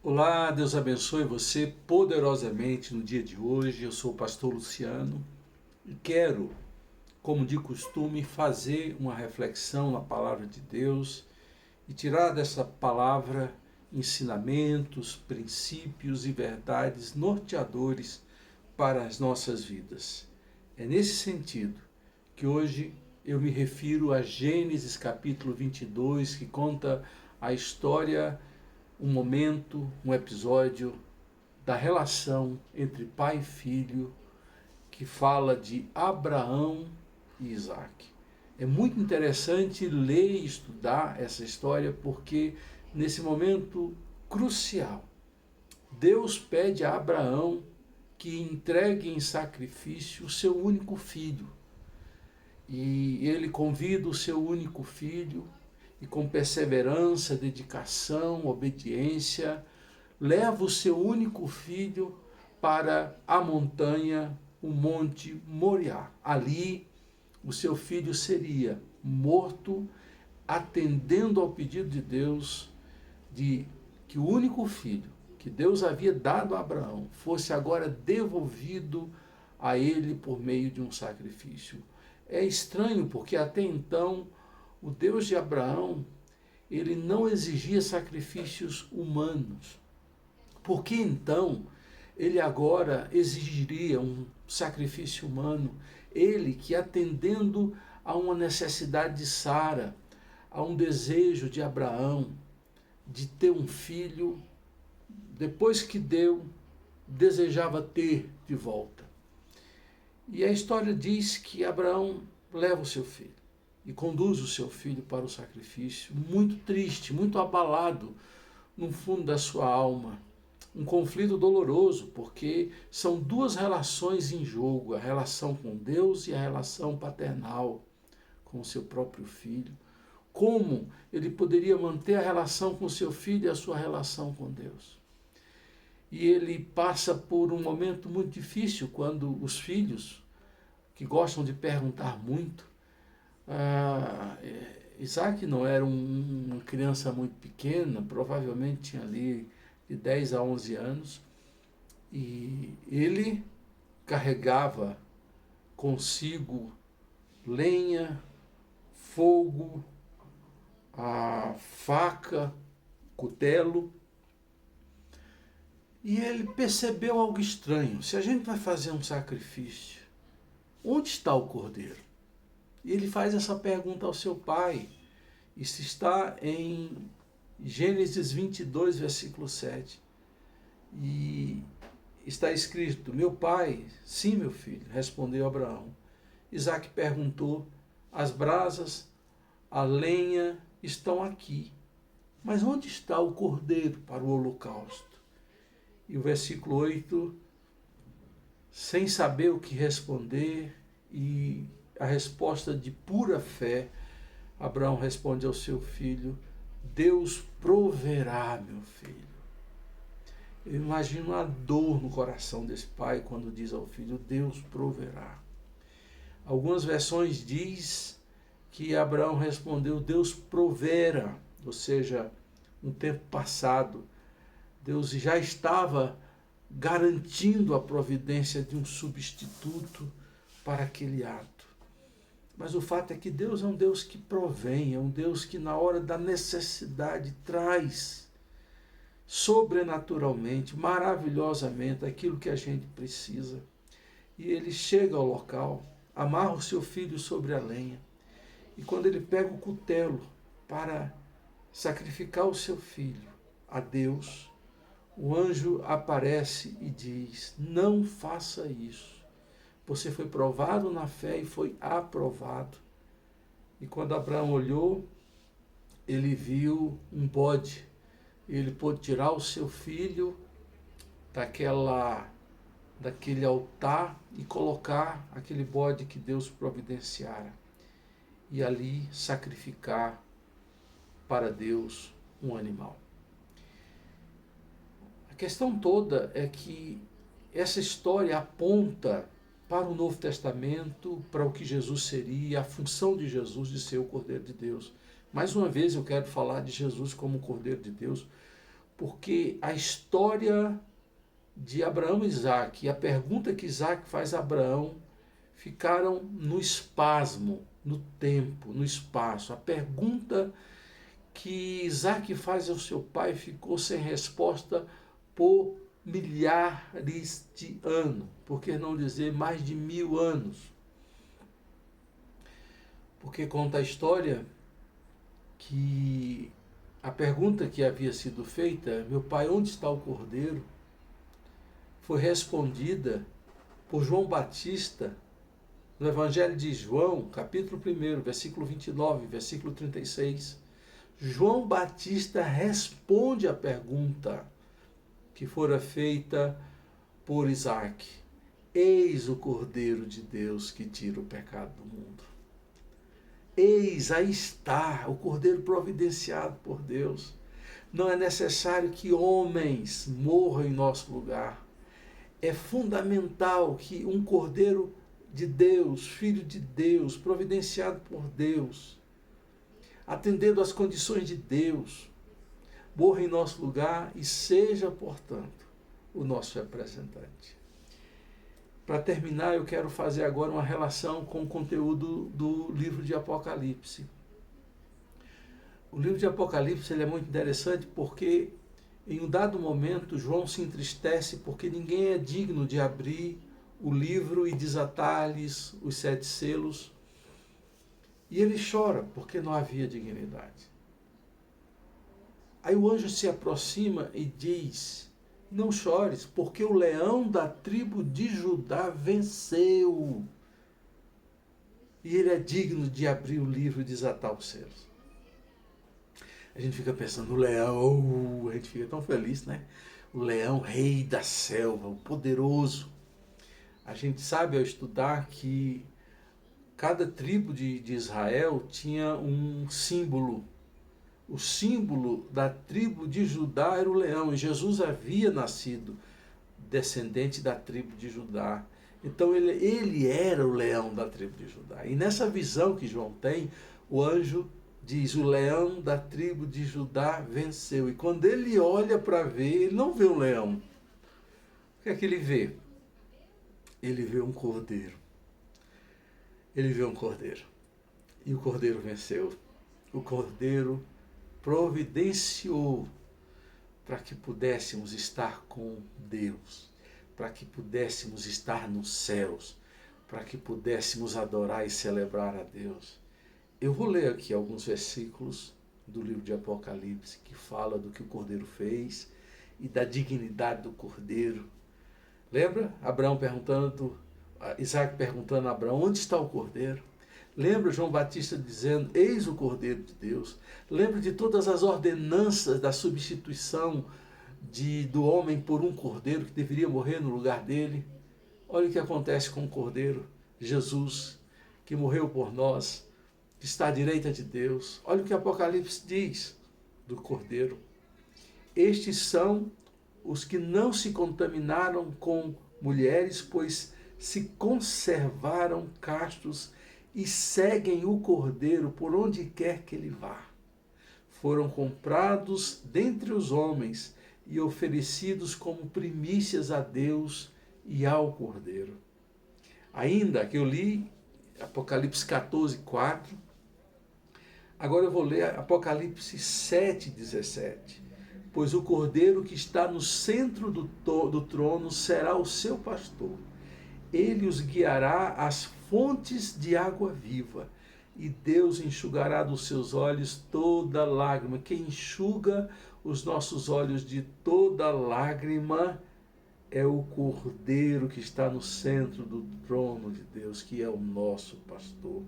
Olá, Deus abençoe você poderosamente no dia de hoje. Eu sou o pastor Luciano e quero, como de costume, fazer uma reflexão na palavra de Deus e tirar dessa palavra ensinamentos, princípios e verdades norteadores para as nossas vidas. É nesse sentido que hoje eu me refiro a Gênesis capítulo 22, que conta a história, um momento, um episódio da relação entre pai e filho, que fala de Abraão e Isaac. É muito interessante ler e estudar essa história porque nesse momento crucial, Deus pede a Abraão que entregue em sacrifício o seu único filho. E ele convida o seu único filho e com perseverança, dedicação, obediência, leva o seu único filho para a montanha, o Monte Moriá. Ali, o seu filho seria morto, atendendo ao pedido de Deus de que o único filho que Deus havia dado a Abraão fosse agora devolvido a ele por meio de um sacrifício. É estranho porque até então o Deus de Abraão, ele não exigia sacrifícios humanos. Por que então ele agora exigiria um sacrifício humano? Ele que, atendendo a uma necessidade de Sara, a um desejo de Abraão de ter um filho, depois que deu, desejava ter de volta. E a história diz que Abraão leva o seu filho e conduz o seu filho para o sacrifício, muito triste, muito abalado no fundo da sua alma. Um conflito doloroso, porque são duas relações em jogo, a relação com Deus e a relação paternal com o seu próprio filho. Como ele poderia manter a relação com seu filho e a sua relação com Deus? E ele passa por um momento muito difícil quando os filhos, que gostam de perguntar muito, Isaac não era uma criança muito pequena, provavelmente tinha ali de 10 a 11 anos, e ele carregava consigo lenha, fogo, a faca, cutelo, e ele percebeu algo estranho. Se a gente vai fazer um sacrifício, onde está o cordeiro? E ele faz essa pergunta ao seu pai. Isso está em Gênesis 22, versículo 7. E está escrito: meu pai, sim, meu filho, respondeu Abraão. Isaac perguntou: as brasas, a lenha estão aqui, mas onde está o cordeiro para o holocausto? E o versículo 8, sem saber o que responder, e a resposta de pura fé, Abraão responde ao seu filho: Deus proverá, meu filho. Eu imagino a dor no coração desse pai quando diz ao filho: Deus proverá. Algumas versões diz que Abraão respondeu: Deus provera, ou seja, um tempo passado. Deus já estava garantindo a providência de um substituto para aquele ato. Mas o fato é que Deus é um Deus que provém, é um Deus que na hora da necessidade traz sobrenaturalmente, maravilhosamente, aquilo que a gente precisa. E ele chega ao local, amarra o seu filho sobre a lenha, e quando ele pega o cutelo para sacrificar o seu filho a Deus, o anjo aparece e diz: não faça isso. Você foi provado na fé e foi aprovado. E quando Abraão olhou, ele viu um bode. Ele pôde tirar o seu filho daquele altar e colocar aquele bode que Deus providenciara. E ali sacrificar para Deus um animal. A questão toda é que essa história aponta para o Novo Testamento, para o que Jesus seria, a função de Jesus de ser o Cordeiro de Deus. Mais uma vez eu quero falar de Jesus como o Cordeiro de Deus, porque a história de Abraão e Isaac e a pergunta que Isaac faz a Abraão ficaram no espasmo, no tempo, no espaço. A pergunta que Isaac faz ao seu pai ficou sem resposta por milhares de anos, por que não dizer mais de 1000 anos? Porque conta a história que a pergunta que havia sido feita, meu pai, onde está o cordeiro? Foi respondida por João Batista no Evangelho de João, capítulo 1, versículo 29, versículo 36. João Batista responde a pergunta que fora feita por Isaac. Eis o Cordeiro de Deus que tira o pecado do mundo. Eis, aí está, o Cordeiro providenciado por Deus. Não é necessário que homens morram em nosso lugar. É fundamental que um Cordeiro de Deus, Filho de Deus, providenciado por Deus, atendendo às condições de Deus, morra em nosso lugar e seja, portanto, o nosso representante. Para terminar, eu quero fazer agora uma relação com o conteúdo do livro de Apocalipse. O livro de Apocalipse ele é muito interessante porque, em um dado momento, João se entristece porque ninguém é digno de abrir o livro e desatar-lhes os 7 selos. E ele chora porque não havia dignidade. Aí o anjo se aproxima e diz: não chores, porque o leão da tribo de Judá venceu. E ele é digno de abrir o livro e desatar os selos. A gente fica pensando, o leão, a gente fica tão feliz, né? O leão, rei da selva, o poderoso. A gente sabe ao estudar que cada tribo de Israel tinha um símbolo. O símbolo da tribo de Judá era o leão, e Jesus havia nascido descendente da tribo de Judá. Então ele era o leão da tribo de Judá. E nessa visão que João tem, o anjo diz, o leão da tribo de Judá venceu. E quando ele olha para ver, ele não vê um leão. O que é que ele vê? Ele vê um cordeiro. Ele vê um cordeiro. E o cordeiro venceu. O cordeiro providenciou para que pudéssemos estar com Deus, para que pudéssemos estar nos céus, para que pudéssemos adorar e celebrar a Deus. Eu vou ler aqui alguns versículos do livro de Apocalipse que fala do que o Cordeiro fez e da dignidade do Cordeiro. Lembra? Isaac perguntando a Abraão, onde está o Cordeiro? Lembra João Batista dizendo, eis o Cordeiro de Deus. Lembra de todas as ordenanças da substituição do homem por um cordeiro que deveria morrer no lugar dele. Olha o que acontece com o Cordeiro, Jesus, que morreu por nós, que está à direita de Deus. Olha o que Apocalipse diz do Cordeiro. Estes são os que não se contaminaram com mulheres, pois se conservaram castos e seguem o Cordeiro por onde quer que ele vá. Foram comprados dentre os homens e oferecidos como primícias a Deus e ao Cordeiro. Ainda que eu li Apocalipse 14, 4. Agora eu vou ler Apocalipse 7, 17. Pois o Cordeiro que está no centro do trono será o seu pastor. Ele os guiará às fontes de água viva, e Deus enxugará dos seus olhos toda lágrima. Quem enxuga os nossos olhos de toda lágrima é o Cordeiro que está no centro do trono de Deus, que é o nosso pastor.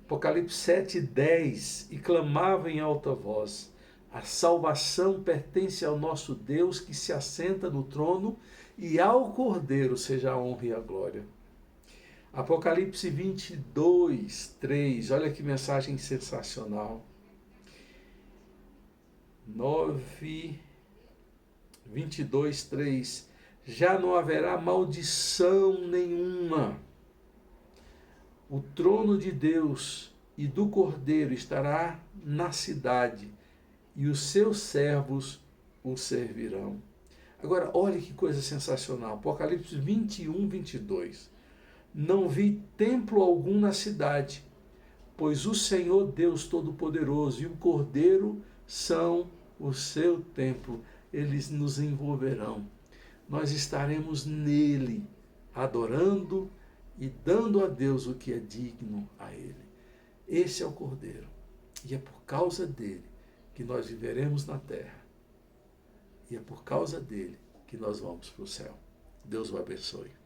Apocalipse 7, 10. E clamava em alta voz, a salvação pertence ao nosso Deus que se assenta no trono, e ao Cordeiro seja a honra e a glória. Apocalipse 22, 3. Olha que mensagem sensacional. 22, 3. Já não haverá maldição nenhuma. O trono de Deus e do Cordeiro estará na cidade, e os seus servos o servirão. Agora, olha que coisa sensacional. Apocalipse 21, 22. Não vi templo algum na cidade, pois o Senhor Deus Todo-Poderoso e o Cordeiro são o seu templo. Eles nos envolverão. Nós estaremos nele, adorando e dando a Deus o que é digno a ele. Esse é o Cordeiro. E é por causa dele que nós viveremos na terra. E é por causa dele que nós vamos para o céu. Deus o abençoe.